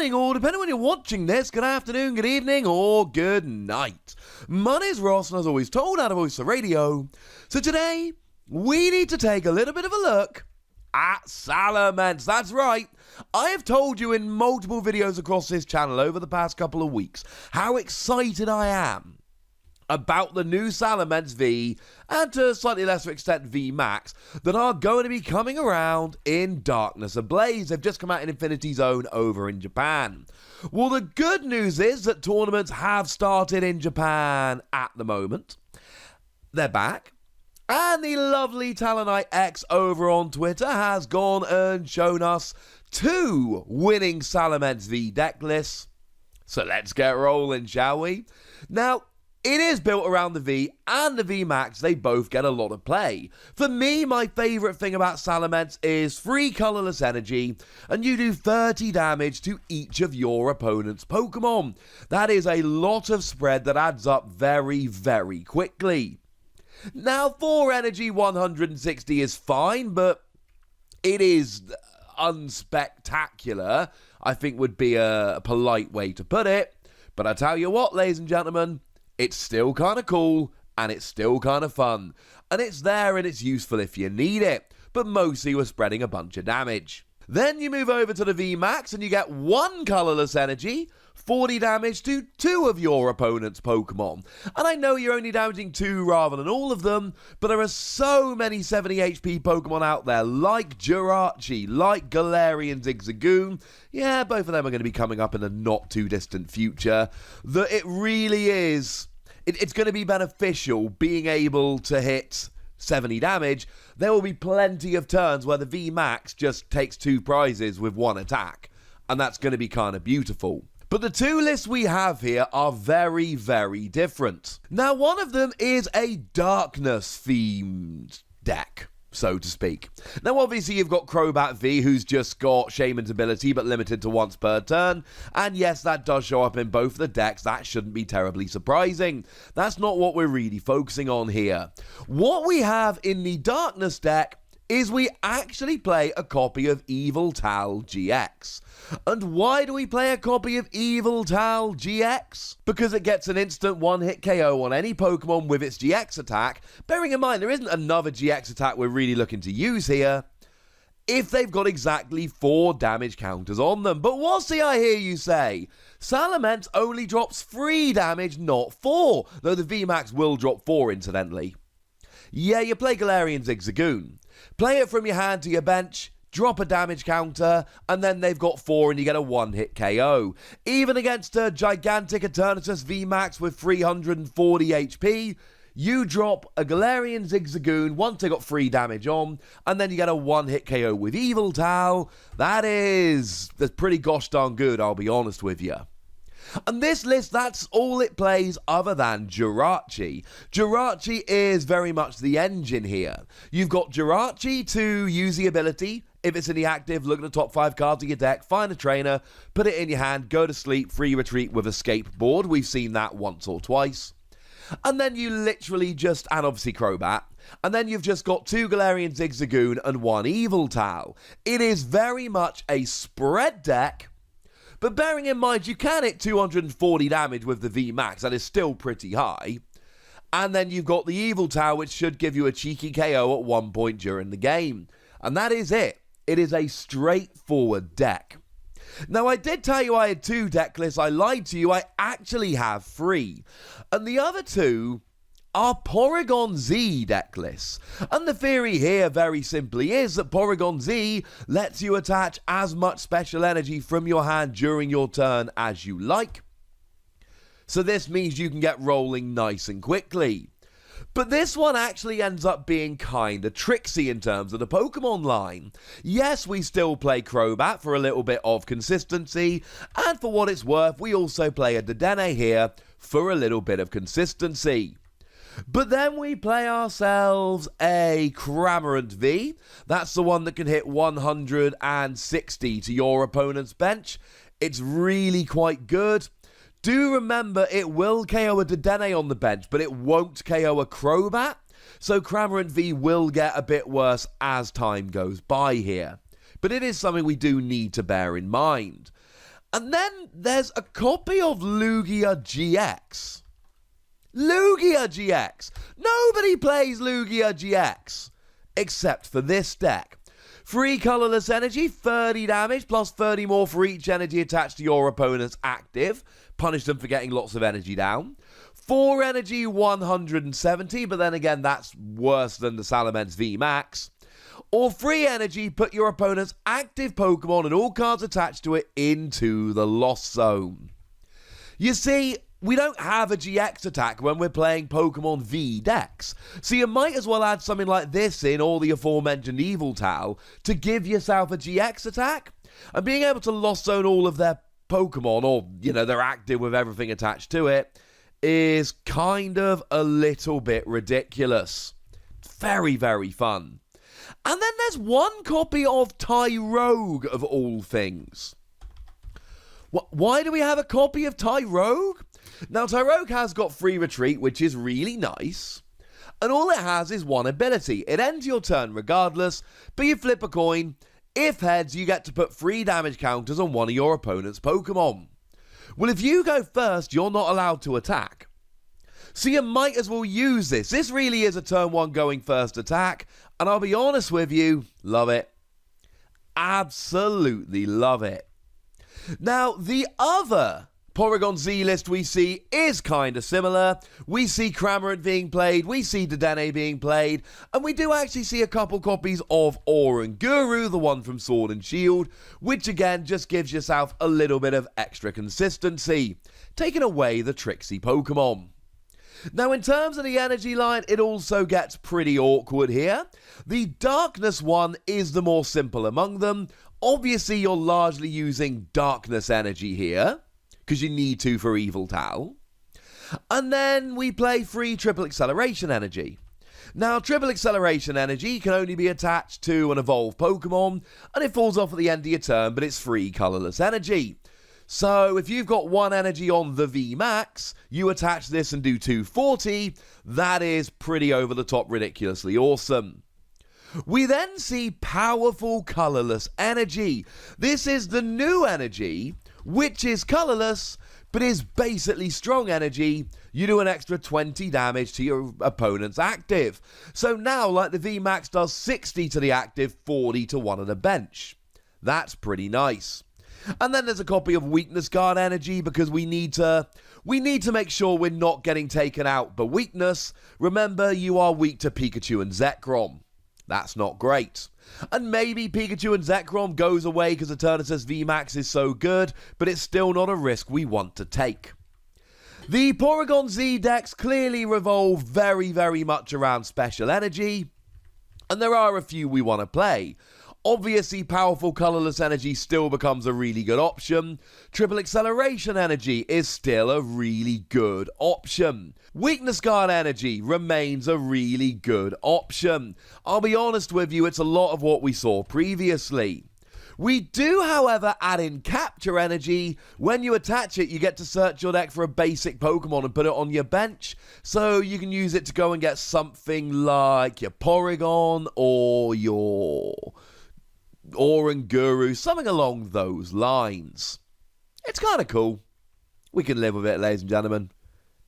morning, or depending on when you're watching this, good afternoon, good evening, or good night. My name's Ross, and as always told out of Voice of Radio. So today, we need to take a little bit of a look at Salamence. That's right. I have told you in multiple videos across this channel over the past couple of weeks how excited I am about the new Salamence V, and to a slightly lesser extent VMAX, that are going to be coming around in Darkness Ablaze. They've just come out in Infinity Zone over in Japan. Well, the good news is that tournaments have started in Japan at the moment. They're back. And the lovely Talonite X over on Twitter has gone and shown us 2 winning Salamence V Decklists. So let's get rolling, shall we? Now, it is built around the V and the VMAX. They both get a lot of play. For me, my favourite thing about Salamence is free colourless energy, and you do 30 damage to each of your opponent's Pokemon. That is a lot of spread that adds up very, very quickly. Now, 4 energy 160 is fine, but it is unspectacular, I think would be a polite way to put it. But I tell you what, ladies and gentlemen, it's still kind of cool, and it's still kind of fun. And it's there and it's useful if you need it, but mostly we're spreading a bunch of damage. Then you move over to the VMAX and you get 1 colourless energy, 40 damage to 2 of your opponent's Pokemon. And I know you're only damaging 2 rather than all of them, but there are so many 70 HP Pokemon out there, like Jirachi, like Galarian Zigzagoon. Yeah, both of them are going to be coming up in the not too distant future, that it really is, it's going to be beneficial being able to hit 70 damage. There will be plenty of turns where the VMAX just takes 2 prizes with 1 attack, and that's going to be kind of beautiful. But the 2 lists we have here are very, very different. Now, one of them is a darkness-themed deck, so to speak. Now, obviously, you've got Crobat V, who's just got Shaman's ability, but limited to once per turn. And yes, that does show up in both the decks. That shouldn't be terribly surprising. That's not what we're really focusing on here. What we have in the Darkness deck is we actually play a copy of Evil Tal GX. And why do we play a copy of Evil Tal GX? Because it gets an instant 1-hit KO on any Pokemon with its GX attack. Bearing in mind, there isn't another GX attack we're really looking to use here, if they've got exactly 4 damage counters on them. But what's the I hear you say? Salamence only drops 3 damage, not 4, though the VMAX will drop 4 incidentally. Yeah, you play Galarian Zigzagoon. Play it from your hand to your bench, drop a damage counter, and then they've got 4 and you get a 1-hit KO. Even against a gigantic Eternatus VMAX with 340 HP, you drop a Galarian Zigzagoon once they got 3 damage on, and then you get a 1-hit KO with Evil Tal. That's pretty gosh darn good, I'll be honest with you. And this list, that's all it plays other than Jirachi. Jirachi is very much the engine here. You've got Jirachi to use the ability. If it's in the active, look at the top 5 cards of your deck, find a trainer, put it in your hand, go to sleep, free retreat with escape board. We've seen that once or twice. And then you literally just, and obviously Crobat, and then you've just got 2 Galarian Zigzagoon and 1 Evil Tal. It is very much a spread deck. But bearing in mind, you can hit 240 damage with the VMAX, that is still pretty high. And then you've got the Evil Tal, which should give you a cheeky KO at one point during the game. And that is it. It is a straightforward deck. Now, I did tell you I had 2 deck lists. I lied to you. I actually have 3. And the other 2 are Porygon Z deck lists. And the theory here very simply is that Porygon Z lets you attach as much special energy from your hand during your turn as you like. So this means you can get rolling nice and quickly. But this one actually ends up being kinda tricksy in terms of the Pokemon line. Yes, we still play Crobat for a little bit of consistency, and for what it's worth, we also play a Dedenne here for a little bit of consistency. But then we play ourselves a Cramorant V. That's the one that can hit 160 to your opponent's bench. It's really quite good. Do remember, it will KO a Dedenne on the bench, but it won't KO a Crobat. So Cramorant V will get a bit worse as time goes by here. But it is something we do need to bear in mind. And then there's a copy of Lugia GX. Lugia GX! Nobody plays Lugia GX except for this deck. 3 colourless energy, 30 damage, plus 30 more for each energy attached to your opponent's active. Punish them for getting lots of energy down. 4 energy, 170, but then again, that's worse than the Salamence VMAX. Or 3 energy, put your opponent's active Pokemon and all cards attached to it into the Lost Zone. You see, we don't have a GX attack when we're playing Pokemon V decks, so you might as well add something like this in, or the aforementioned Eviltal, to give yourself a GX attack. And being able to Lost Zone all of their Pokemon, or, they're active with everything attached to it, is kind of a little bit ridiculous. Very, very fun. And then there's one copy of Tyrogue, of all things. Why do we have a copy of Tyrogue? Now, Tyrogue has got free retreat, which is really nice. And all it has is one ability. It ends your turn regardless, but you flip a coin. If heads, you get to put 3 damage counters on one of your opponent's Pokemon. Well, if you go first, you're not allowed to attack. So you might as well use this. This really is a turn 1 going first attack. And I'll be honest with you, love it. Absolutely love it. Now, the other Porygon Z list we see is kind of similar. We see Cramorant being played, we see Dedenne being played, and we do actually see a couple copies of Oranguru, the one from Sword and Shield, which again just gives yourself a little bit of extra consistency, taking away the tricksy Pokemon. Now, in terms of the energy line, it also gets pretty awkward here. The Darkness one is the more simple among them. Obviously, you're largely using Darkness energy here, because you need to for Eviltal. And then we play 3 Triple Acceleration energy. Now, Triple Acceleration energy can only be attached to an evolved Pokemon, and it falls off at the end of your turn, but it's 3 colourless energy. So, if you've got 1 energy on the VMAX, you attach this and do 240, that is pretty over the top, ridiculously awesome. We then see Powerful Colourless Energy. This is the new energy, which is colourless, but is basically strong energy. You do an extra 20 damage to your opponent's active. So now, like the VMAX does 60 to the active, 40 to one of the bench. That's pretty nice. And then there's a copy of Weakness Guard energy, because we need to make sure we're not getting taken out by weakness. Remember, you are weak to Pikachu and Zekrom. That's not great. And maybe Pikachu and Zekrom goes away because Eternatus VMAX is so good, but it's still not a risk we want to take. The Porygon Z decks clearly revolve very, very much around special energy, and there are a few we want to play. Obviously, Powerful Colourless Energy still becomes a really good option. Triple Acceleration Energy is still a really good option. Weakness Guard Energy remains a really good option. I'll be honest with you, it's a lot of what we saw previously. We do, however, add in Capture Energy. When you attach it, you get to search your deck for a basic Pokemon and put it on your bench. So you can use it to go and get something like your Porygon or your Oranguru, something along those lines. It's kind of cool. We can live with it, ladies and gentlemen.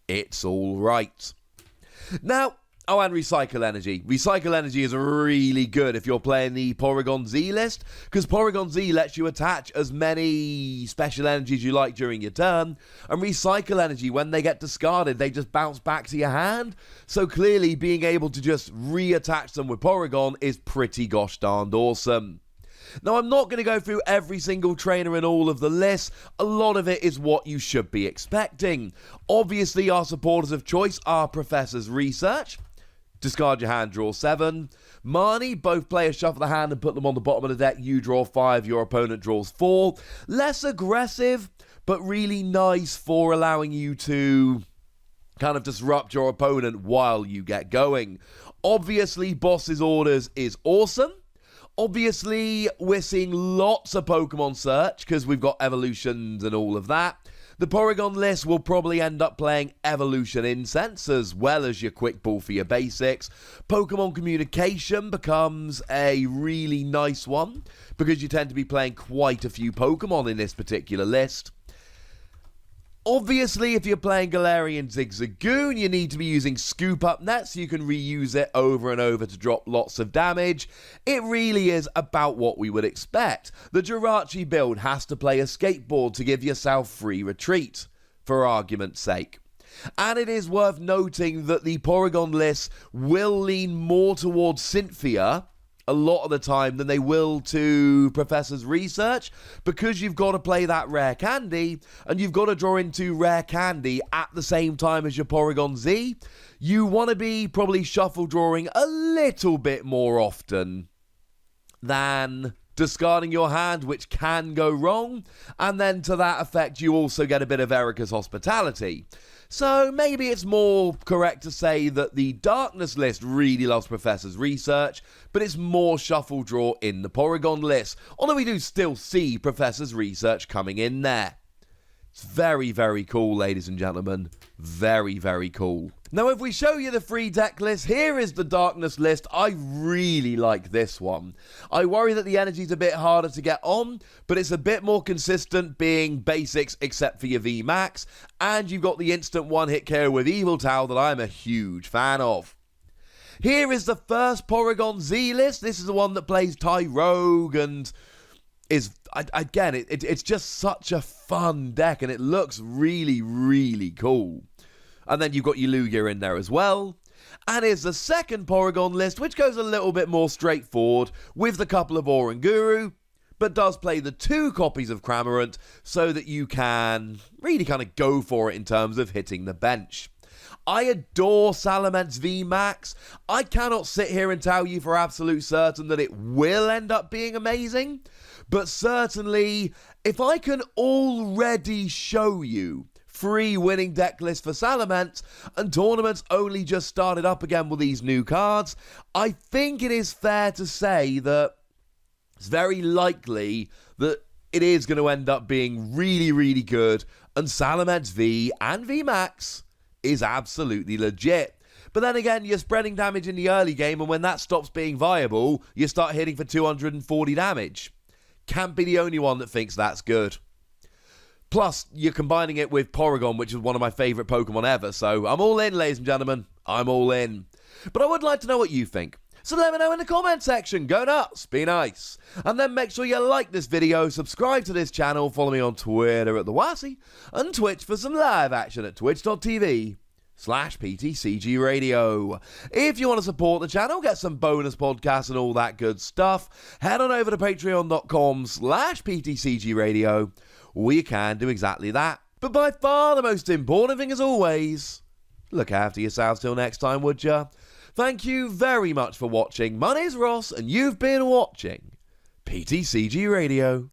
It's all right. Now, and Recycle Energy. Recycle Energy is really good if you're playing the Porygon Z list, because Porygon Z lets you attach as many special energies you like during your turn, and Recycle Energy, when they get discarded, they just bounce back to your hand. So clearly, being able to just reattach them with Porygon is pretty gosh darned awesome. Now, I'm not going to go through every single trainer in all of the lists. A lot of it is what you should be expecting. Obviously, our supporters of choice are Professor's Research. Discard your hand, draw 7. Marnie, both players shuffle the hand and put them on the bottom of the deck. You draw 5, your opponent draws 4. Less aggressive, but really nice for allowing you to kind of disrupt your opponent while you get going. Obviously, Boss's Orders is awesome. Obviously, we're seeing lots of Pokemon Search because we've got evolutions and all of that. The Porygon list will probably end up playing Evolution Incense as well as your Quick Ball for your basics. Pokemon Communication becomes a really nice one because you tend to be playing quite a few Pokemon in this particular list. Obviously, if you're playing Galarian Zigzagoon, you need to be using Scoop Up Net so you can reuse it over and over to drop lots of damage. It really is about what we would expect. The Jirachi build has to play a Skateboard to give yourself free retreat, for argument's sake. And it is worth noting that the Porygon list will lean more towards Cynthia a lot of the time than they will to Professor's Research, because you've got to play that Rare Candy, and you've got to draw into Rare Candy at the same time as your Porygon Z. You want to be probably shuffle drawing a little bit more often than discarding your hand, which can go wrong, and then to that effect you also get a bit of Erica's Hospitality. So maybe it's more correct to say that the Darkness list really loves Professor's Research, but it's more shuffle draw in the Porygon list, although we do still see Professor's Research coming in there. It's very, very cool, ladies and gentlemen. Very, very cool. Now, if we show you the free deck list, here is the Darkness list. I really like this one. I worry that the energy's a bit harder to get on, but it's a bit more consistent being basics except for your VMAX, and you've got the instant one-hit KO with Evil Towel that I'm a huge fan of. Here is the first Porygon Z list. This is the one that plays Tyrogue and is, again, it's just such a fun deck, and it looks really, really cool. And then you've got your Lugia in there as well. And here's the second Porygon list, which goes a little bit more straightforward with the couple of Oranguru, but does play the 2 copies of Cramorant so that you can really kind of go for it in terms of hitting the bench. I adore Salamence VMAX. I cannot sit here and tell you for absolute certain that it will end up being amazing, but certainly if I can already show you free winning deck list for Salamence, and tournaments only just started up again with these new cards, I think it is fair to say that it's very likely that it is going to end up being really, really good, and Salamence V and VMAX is absolutely legit. But then again, you're spreading damage in the early game, and when that stops being viable, you start hitting for 240 damage. Can't be the only one that thinks that's good. Plus, you're combining it with Porygon, which is one of my favourite Pokemon ever, so I'm all in, ladies and gentlemen. I'm all in. But I would like to know what you think. So let me know in the comment section. Go nuts, be nice. And then make sure you like this video, subscribe to this channel, follow me on Twitter at TheWassy, and Twitch for some live action at twitch.tv/PTCGRadio. If you want to support the channel, get some bonus podcasts and all that good stuff, head on over to patreon.com/PTCGRadio, where you can do exactly that. But by far the most important thing, as always, look after yourselves till next time, would ya? Thank you very much for watching. My name's Ross, and you've been watching PTCG Radio.